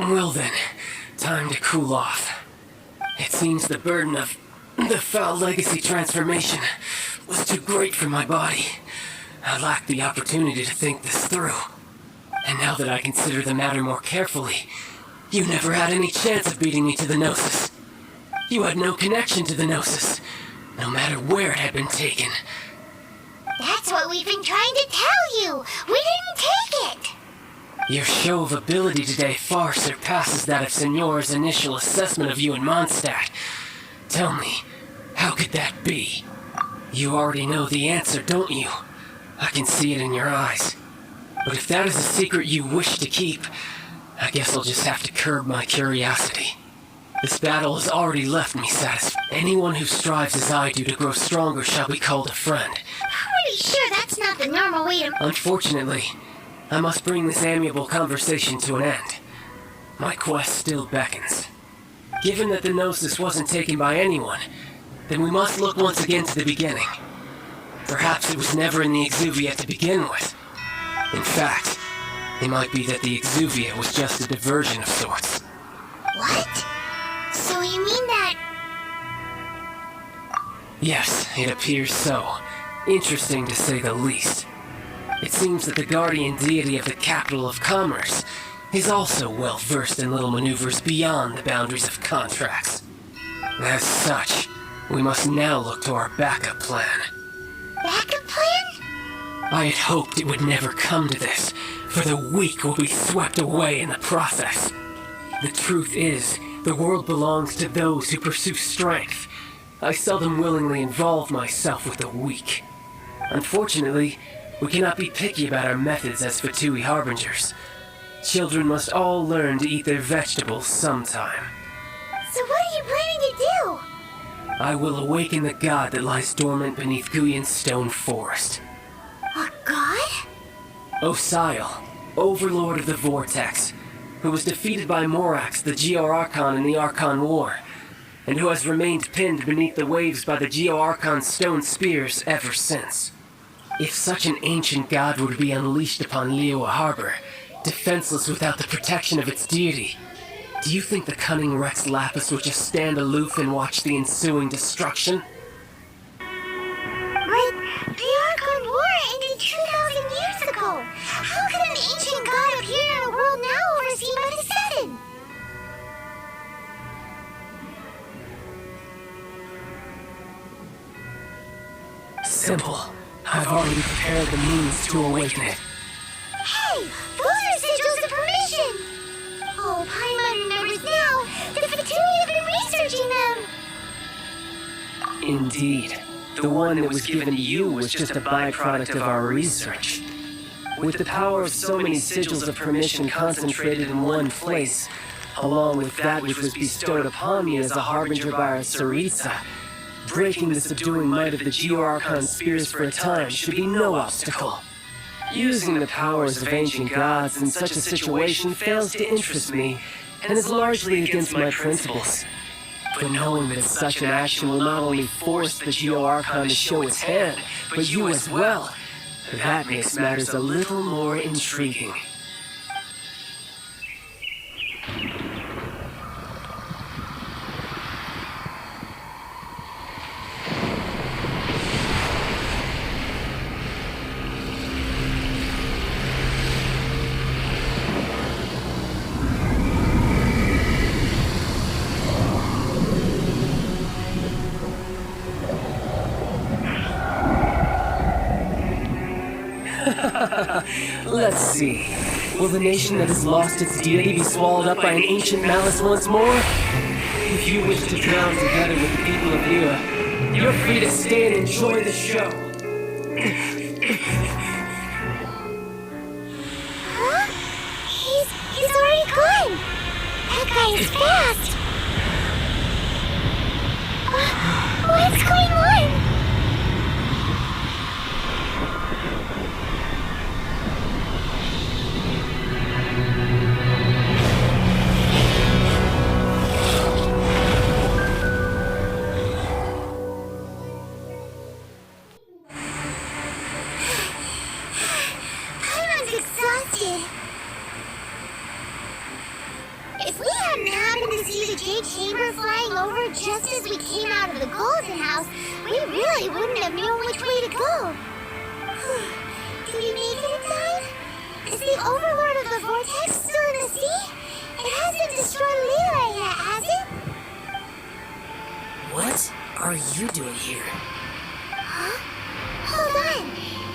Well then, time to cool off. It seems the burden of the foul legacy transformation was too great for my body. I lacked the opportunity to think this through. And now that I consider the matter more carefully, you never had any chance of beating me to the Gnosis. You had no connection to the Gnosis, no matter where it had been taken. That's what we've been trying to tell you! We didn't take it! Your show of ability today far surpasses that of Signor's initial assessment of you in Mondstadt. Tell me, how could that be? You already know the answer, don't you? I can see it in your eyes. But if that is a secret you wish to keep, I guess I'll just have to curb my curiosity. This battle has already left me satisfied. Anyone who strives as I do to grow stronger shall be called a friend. Pretty sure that's not the normal way to... Unfortunately, I must bring this amiable conversation to an end. My quest still beckons. Given that the Gnosis wasn't taken by anyone, then we must look once again to the beginning. Perhaps it was never in the Exuvia to begin with. In fact, it might be that the Exuvia was just a diversion of sorts. What? So you mean that... Yes, it appears so. Interesting to say the least. It seems that the guardian deity of the capital of commerce is also well versed in little maneuvers beyond the boundaries of contracts. As such, we must now look to our backup plan. Backup plan? I had hoped it would never come to this, for the weak will be swept away in the process. The truth is, the world belongs to those who pursue strength. I seldom willingly involve myself with the weak. Unfortunately, we cannot be picky about our methods as Fatui Harbingers. Children must all learn to eat their vegetables sometime. So what are you planning to do? I will awaken the god that lies dormant beneath Guyon's stone forest. A god? Osial, overlord of the Vortex, who was defeated by Morax, the Geo-Archon in the Archon War, and who has remained pinned beneath the waves by the Geo-Archon stone spears ever since. If such an ancient god were to be unleashed upon Liyue Harbor, defenseless without the protection of its deity, do you think the cunning Rex Lapis would just stand aloof and watch the ensuing destruction? But the Archon War ended 2,000 years ago. How could an ancient god appear in a world now overseen by the Seven? Simple. I've already prepared the means to awaken it. Hey! Those are sigils of permission! Oh, Paimon remembers now! The Fatui have been researching them! Indeed. The one that was given to you was just a byproduct of our research. With the power of so many sigils of permission concentrated in one place, along with that which was bestowed upon me as a harbinger by our Tsaritsa, breaking the subduing might of the Geo-Archon spears for a time should be no obstacle. Using the powers of ancient gods in such a situation fails to interest me, and is largely against my principles. But knowing that such an action will not only force the Geo-Archon to show its hand, but you as well, that makes matters a little more intriguing. Let's see. Will the nation that has lost its deity be swallowed up by an ancient malice once more? If you wish to drown together with the people of Liyue, you're free to stay and enjoy the show. Huh? He's already gone! That guy is fast! What's going on? here just as we came out of the Golden House, we really wouldn't have known which way to go. Did we make it in time? Is the Overlord of the Vortex still in the sea? It hasn't destroyed Leela yet, has it? What are you doing here? Huh? Hold on.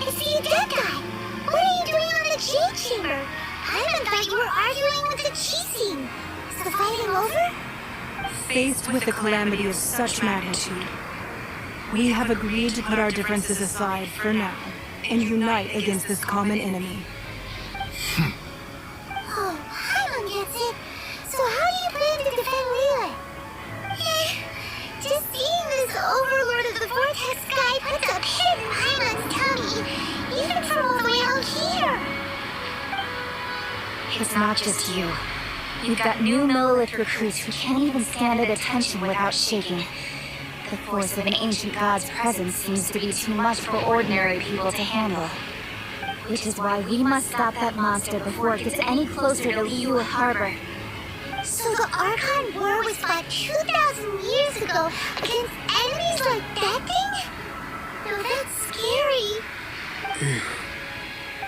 It's the Adept guy. What are you doing on the Jade Chamber? I thought you were arguing with the Cheesing. Is the fighting over? Faced with a calamity of such magnitude, we have agreed to put our differences aside for now and unite against this common enemy. Oh, Paimon gets it. So how do you plan to defend Leela? Just seeing this Overlord of the Vortex guy puts a pit in Paimon's tummy, even from all the way out here. It's not just you. You've got new Millelith recruits who can't even stand at attention without shaking. The force of an ancient god's presence seems to be too much for ordinary people to handle. Which is why we must stop that monster before it gets any closer to Liyue Harbor. So the Archon War was fought 2,000 years ago against enemies like that thing? No, that's scary.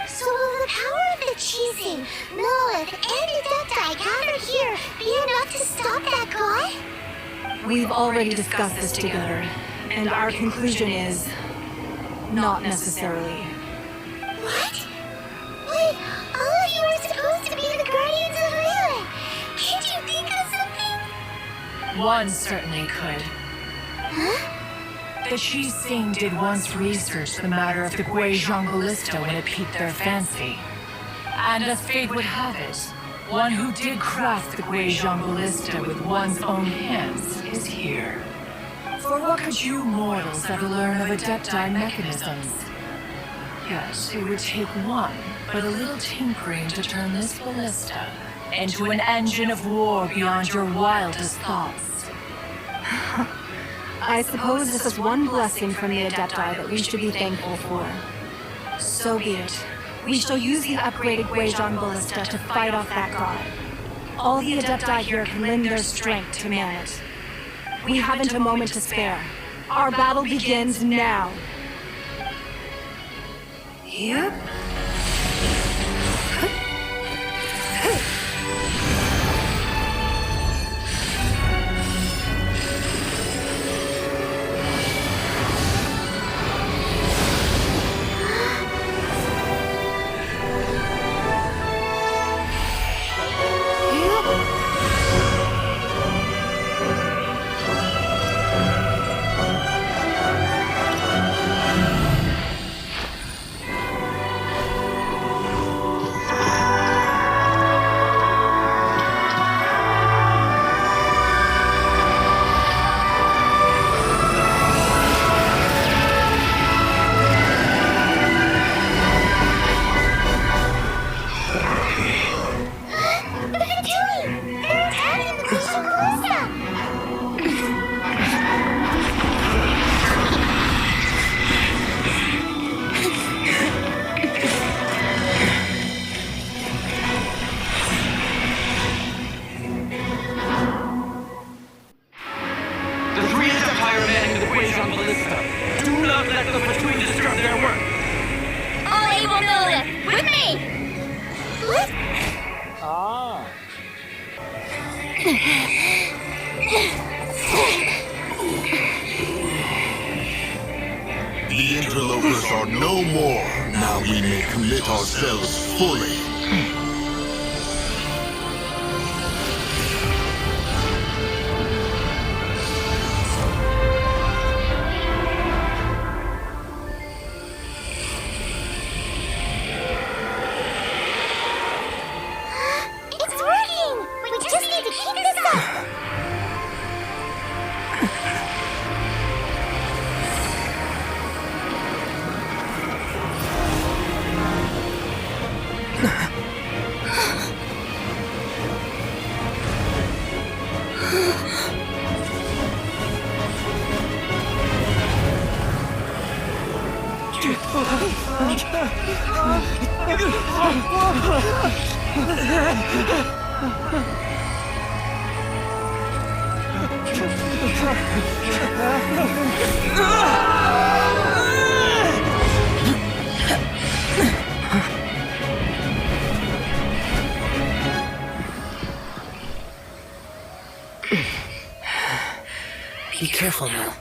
So will the power of the Cheesing, Millelith, and Adepti gathered here be enough to stop that god? We've already discussed this together, and our conclusion is not necessarily. What? Wait, all of you are supposed to be the Guardians of Leela. Can't you think of something? One certainly could. Huh? The Cheesing did once research the matter of the Guizhong Ballista when it piqued their fancy. And as fate would have it, one who did craft the Guizhong Ballista with one's own hands is here. For what could you mortals ever learn of Adepti mechanisms? Yes, it would take one, but a little tinkering to turn this ballista into an engine of war beyond your wildest thoughts. I suppose this is one blessing from the Adepti that we should be thankful for. So be it. We shall use the upgraded Guizhong Ballista to fight off that god. All the Adepti here can lend their strength to man it. We haven't a moment to spare. Our battle begins now. Yep. The interlopers are no more. Now we may commit ourselves fully. It's working! We just need to keep this up! Be careful now.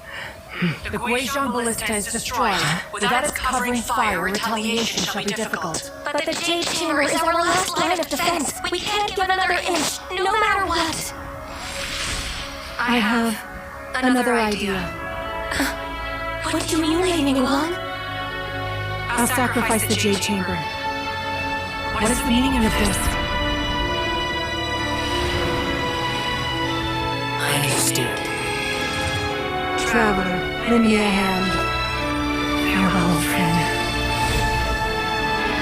The Guizhong Ballista is destroyed. Without its covering fire, retaliation shall be difficult. But the Jade Chamber is our last line of defense. We can't give another inch, no matter what. I have another idea. What do you mean, Lady Ningguang? I'll sacrifice the Jade Chamber. What is the meaning of this? I understand. Traveler, lend me a hand. Farewell, old friend.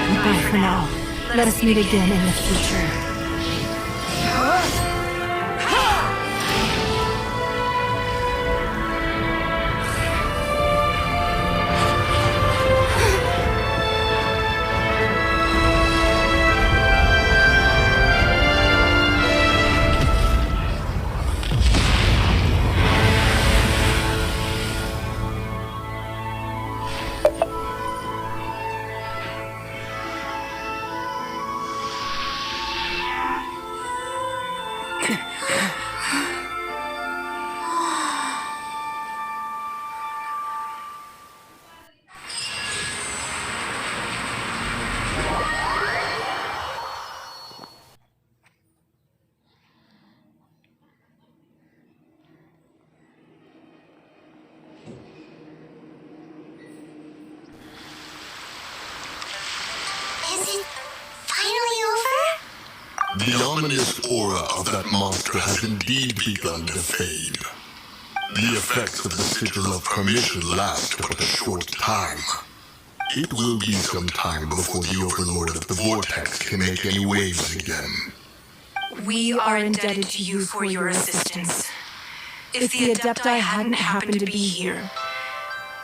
Goodbye for now. Let us meet again in the future. Is it finally over? The ominous aura of that monster has indeed begun to fade. The effects of the sigil of permission last but a short time. It will be some time before the overlord of the vortex can make any waves again. We are indebted to you for your assistance. If the Adepti hadn't happened to be here,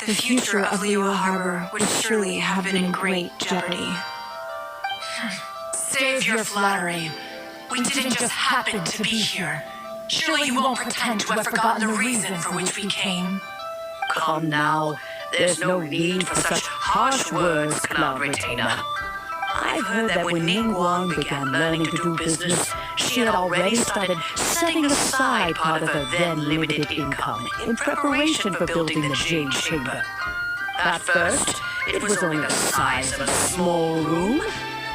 the future of Liyue Harbor would surely have been in great jeopardy. Save your flattery. We didn't just happen to be here. Surely you won't pretend to have forgotten the reason for which we came. Come now, there's no need for such harsh words, Cloud Retainer. I've heard that when Ningguang began learning to do business, she had already started setting aside part of her then limited income in preparation for building the Jade Chamber. At first, it was only the size of a small room,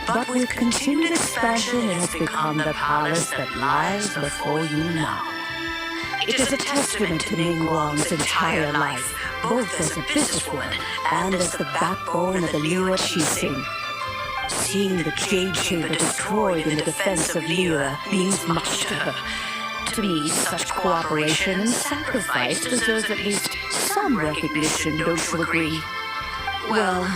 but with continued expansion, it has become the palace that lies before you now. It is a testament to Ningguang's entire life, both as a businesswoman and as the backbone of the Liyue Qixing. Seeing the Jade Chamber destroyed in the defense of Liyue means much to her. To me, such cooperation and sacrifice deserves at least some recognition, don't you agree? Well,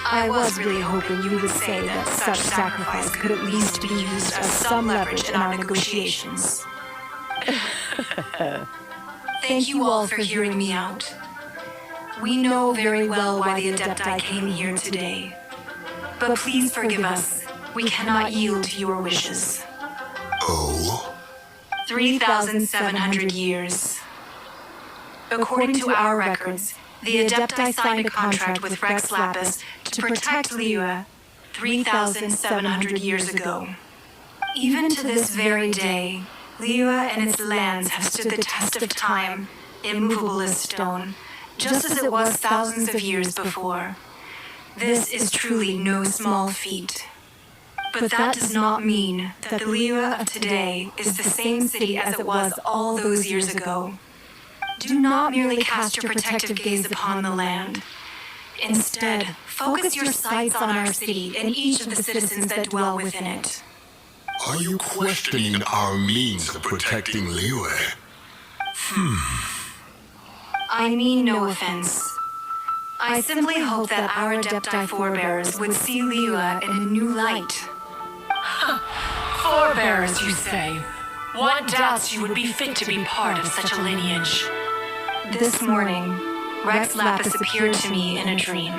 I was really hoping you would say that such sacrifice could at least be used as some leverage in our negotiations. Thank you all for hearing me out. We know very well why the Adepti came here today. But please forgive us. We cannot yield to your wishes. Oh? 3,700 years. According to our records, the Adepti signed a contract with Rex Lapis to protect Liyue 3,700 years ago. Even to this very day, Liyue and its lands have stood the test of time, immovable as stone, just as it was thousands of years before. This is truly no small feat. But that does not mean that the Liyue of today is the same city as it was all those years ago. Do not merely cast your protective gaze upon the land. Instead, focus your sights on our city and each of the citizens that dwell within it. Are you questioning our means of protecting Liyue? I mean no offense. I simply hope that our Adepti forebears would see Liyue in a new light. Forebearers, you say? One doubts you would be fit to be part of such a lineage. This morning, Rex Lapis appeared to me in a dream.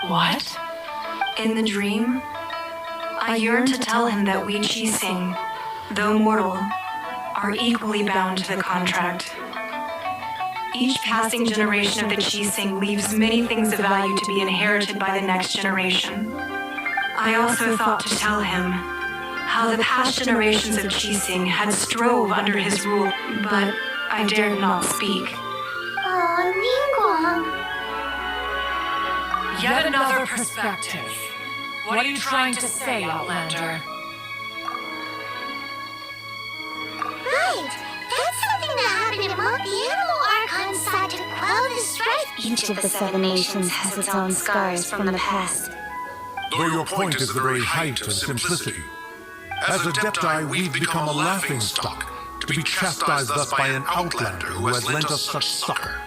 What? In the dream, I yearned to tell him that we Qixing, though mortal, are equally bound to the contract. Each passing generation of the Qixing leaves many things of value to be inherited by the next generation. I also thought to tell him how the past generations of Qixing had strove under his rule, but I dared not speak. Oh, Ningguang. Yet another perspective. What are you trying to say, Outlander? Right. That's something that happened in Monk. The animal archon sought to quell the strife. Each of the 7 nations has its own scars from the past. Though your point is the very height of simplicity. As Adepti, we've become a laughingstock, to be chastised thus by an outlander who has lent us such succor.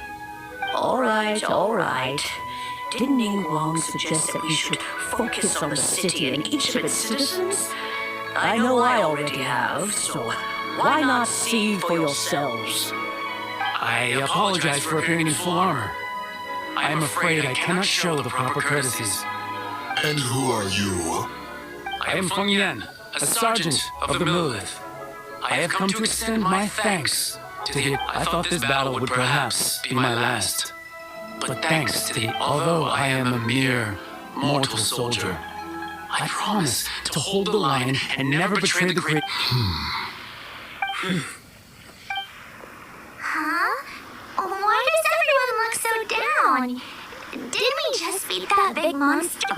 All right, all right. Didn't Ningguang suggest that we should focus on the city and each of its citizens? I know I already have, so why not see for yourselves? I apologize for appearing in full armor. I am afraid I cannot show the proper courtesies. And who are you? I am Feng Yan, a sergeant of the Millith. I have come to extend my thanks to the... I thought this battle would perhaps be my last. But thanks to the... Although I am a mere mortal soldier, I promise to hold the line and never betray the great... Huh? Why does everyone look so down? Didn't we just beat that big monster?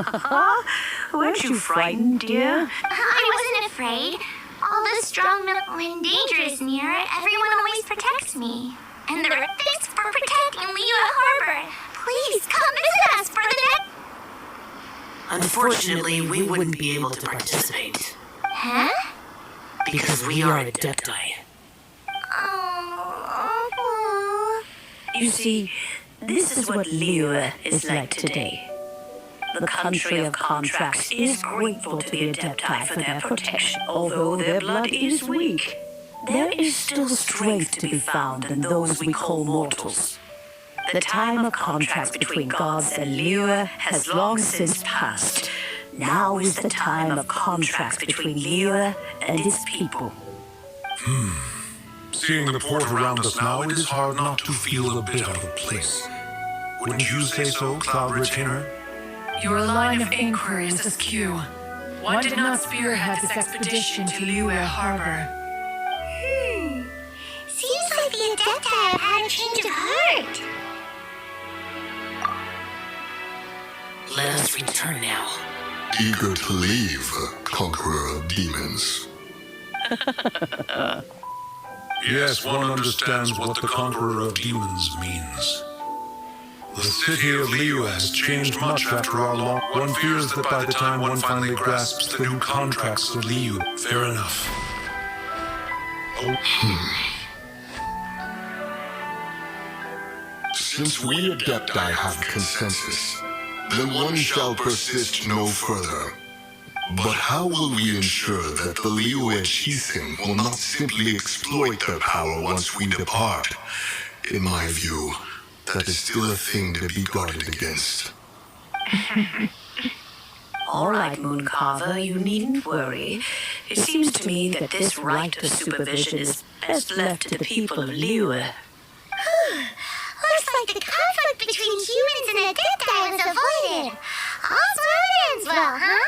Weren't you frightened, dear? I wasn't afraid. All the strong when danger is near, everyone always protects me. And thanks for protecting Liyue Harbor. Please come visit us for the next... Unfortunately, we wouldn't be able to participate. Huh? Because we are Adepti. Oh. You see, this is what Liyue is like today. The country of contracts is grateful to the Adepti for their protection, although their blood is weak. There is still strength to be found in those we call mortals. The time of contracts between gods and Liyue has long since passed. Now is the time of contracts between Liyue and its people. Seeing the port around us now, it is hard not to feel a bit out of place. Wouldn't you say so, Cloud Retainer? Your line of inquiry is askew. One did not spearhead this expedition to Liyue Harbor. Seems like the Adepti have had a change of heart. Let us return now. Eager to leave, conqueror of demons. Yes, one understands what the conqueror of demons means. The city of Liyue has changed much after our long... One fears that by the time one finally grasps the new contracts of Liyue... Fair enough. Since we Adepti have consensus, then one shall persist no further. But how will we ensure that the Liyue Qixing will not simply exploit their power once we depart? In my view, that is still a thing to be guarded against. All right, Mooncarver, you needn't worry. It seems to me that this right of supervision is best left to the people of Liyue. Looks like the conflict between humans and Adepti was avoided. All's well that ends well, huh?